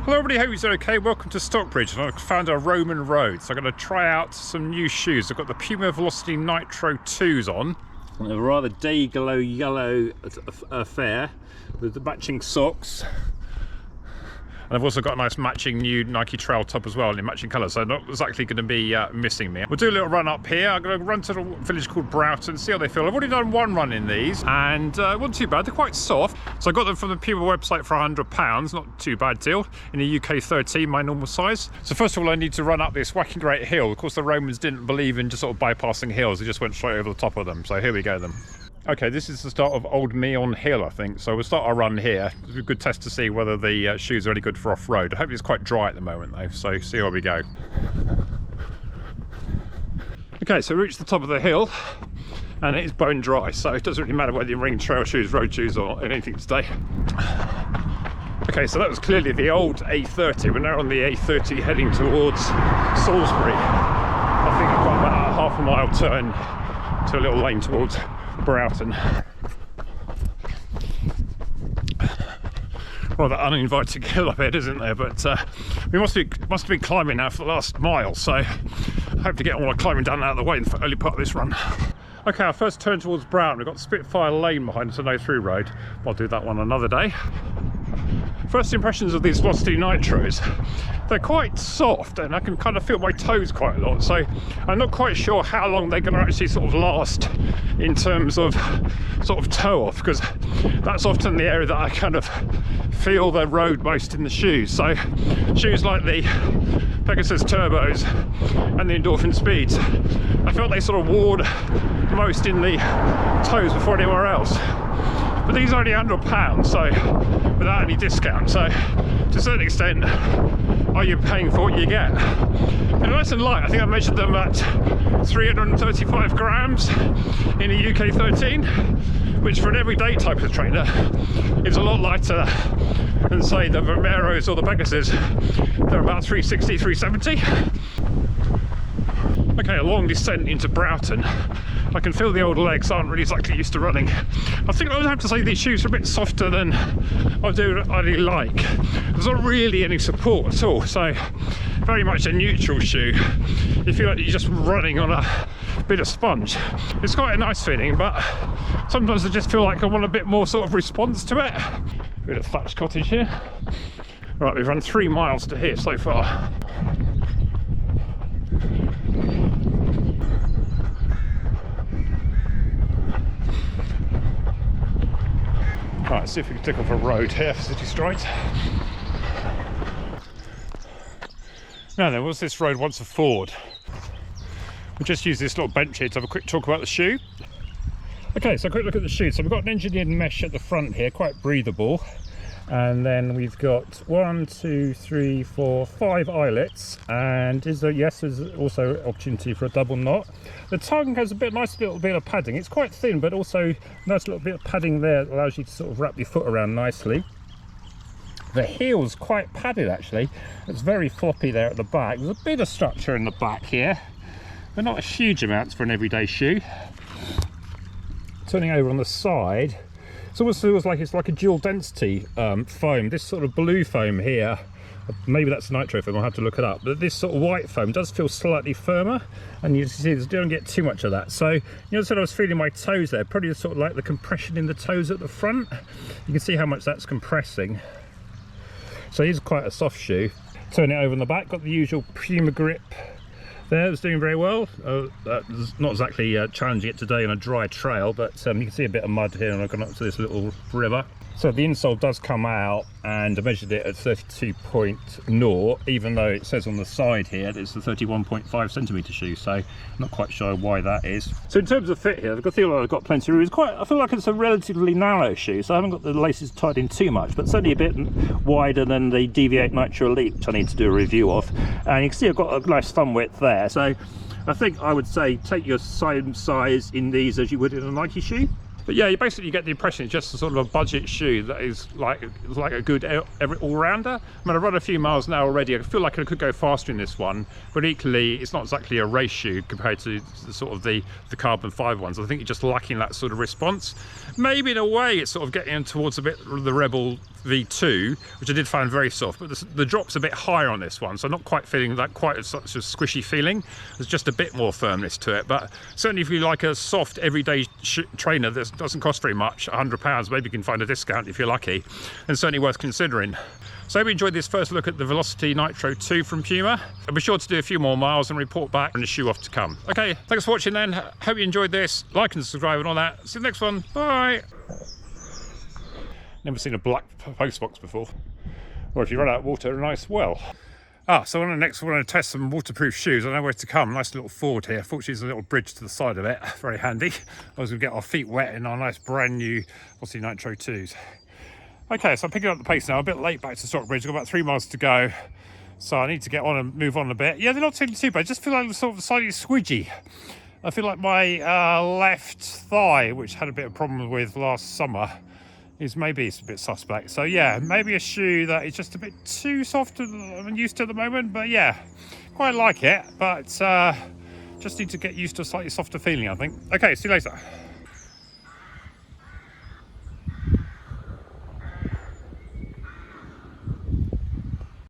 Hello everybody, hope you're okay. Welcome to Stockbridge, and I've found a Roman road, so I'm going to try out some new shoes. I've got the Puma Velocity Nitro 2s on. A rather day-glow yellow affair with the matching socks. And I've also got a nice matching new Nike trail top as well in matching colours, so not exactly going to be missing me. We'll do a little run up here. I'm going to run to a village called Broughton, see how they feel. I've already done one run in these, and it wasn't too bad. They're quite soft. So I got them from the Puma website for £100. Not too bad deal. In the UK 13, my normal size. So first of all, I need to run up this whacking great hill. Of course, the Romans didn't believe in just sort of bypassing hills. They just went straight over the top of them. So here we go then. Okay, this is the start of Old Meon Hill, I think. So we'll start our run here. It's a good test to see whether the shoes are any good for off-road. I hope it's quite dry at the moment though, so see how we go. Okay, so we reached the top of the hill, and it is bone dry, so it doesn't really matter whether you're wearing trail shoes, road shoes, or anything today. Okay, so that was clearly the old A30. We're now on the A30 heading towards Salisbury. I think I've got about a half a mile turn to a little lane towards Broughton. Well, that uninviting hill up ahead, isn't there? But we must have been climbing now for the last mile, so I hope to get all our climbing done out of the way in the early part of this run. Okay, our first turn towards Broughton. We've got the Spitfire Lane behind us, a no-through road. I'll do that one another day. First impressions of these Velocity Nitros. They're quite soft, and I can kind of feel my toes quite a lot, so I'm not quite sure how long they're going to actually sort of last in terms of sort of toe off, because that's often the area that I kind of feel the road most in the shoes. So shoes like the Pegasus Turbos and the Endorphin Speeds, I felt they sort of wore most in the toes before anywhere else. But these are only £100, so without any discount, so to a certain extent, are you paying for what you get? They're nice and light. I think I measured them at 335 grams in a UK 13, which for an everyday type of trainer is a lot lighter than, say, the Vomeros or the Pegasus. They're about 360, 370. Okay, a long descent into Broughton. I can feel the old legs aren't really exactly used to running. I think I would have to say these shoes are a bit softer than I do really like. There's not really any support at all, so very much a neutral shoe. You feel like you're just running on a bit of sponge. It's quite a nice feeling, but sometimes I just feel like I want a bit more sort of response to it. Bit of thatched cottage here. Right, we've run 3 miles to here so far. Right, let's see if we can tick off a road here for City Straight. Now then, was this road once a ford? We'll just use this little bench here to have a quick talk about the shoe. Okay, so a quick look at the shoe. So we've got an engineered mesh at the front here, quite breathable. And then we've got 5 eyelets, and there's also opportunity for a double knot. The tongue has a nice little bit of padding. It's quite thin, but also nice little bit of padding there that allows you to sort of wrap your foot around nicely. The heel's quite padded actually. It's very floppy there at the back. There's a bit of structure in the back here, but not a huge amount for an everyday shoe. Turning over on the side, it almost feels like it's like a dual density foam. This sort of blue foam here, maybe that's nitro foam, I'll have to look it up, but this sort of white foam does feel slightly firmer, and you see you don't get too much of that. So you know, I was feeling my toes there, probably sort of like the compression in the toes at the front. You can see how much that's compressing. So it's quite a soft shoe. Turn it over on the back, got the usual Puma grip there. It's doing very well. Not exactly challenging it today on a dry trail, but you can see a bit of mud here, and I've gone up to this little river. So the insole does come out, and I measured it at 32.0, even though it says on the side here that it's a 31.5 centimetre shoe, so I'm not quite sure why that is. So in terms of fit here, I feel like I've got plenty of room. I feel like it's a relatively narrow shoe, so I haven't got the laces tied in too much, but certainly a bit wider than the DV8 Nitro Elite, which I need to do a review of. And you can see I've got a nice thumb width there, so I think I would say take your same size in these as you would in a Nike shoe. But yeah, you basically get the impression it's just a sort of a budget shoe that is like a good all-rounder. I mean, I've run a few miles now already. I feel like I could go faster in this one, but equally it's not exactly a race shoe compared to sort of the carbon fiber ones. I think you're just lacking that sort of response. Maybe in a way it's sort of getting towards a bit the Rebel V2, which I did find very soft, but the drop's a bit higher on this one, so I'm not quite feeling that quite as such a squishy feeling. There's just a bit more firmness to it, but certainly if you like a soft everyday trainer that doesn't cost very much, £100, maybe you can find a discount if you're lucky, and certainly worth considering. So I hope you enjoyed this first look at the Velocity Nitro 2 from Puma. I'll be sure to do a few more miles and report back on the shoe off to come. Okay, thanks for watching then. Hope you enjoyed this. Like and subscribe and all that. See you next one. Bye. Never seen a black post box before. Or if you run out of water, a nice well. So on the next one, I want to test some waterproof shoes. I know where to come. Nice little ford here. Fortunately, there's a little bridge to the side of it. Very handy. Otherwise, we'll get our feet wet in our nice brand new Velocity Nitro 2s. Okay, so I'm picking up the pace now. A bit late back to Stockbridge. I've got about 3 miles to go. So I need to get on and move on a bit. Yeah, they're not too bad. I just feel like sort of slightly squidgy. I feel like my left thigh, which had a bit of problem with last summer, is maybe it's a bit suspect. So yeah, maybe a shoe that is just a bit too soft I'm used to at the moment. But yeah, quite like it. But just need to get used to a slightly softer feeling, I think. Okay, see you later.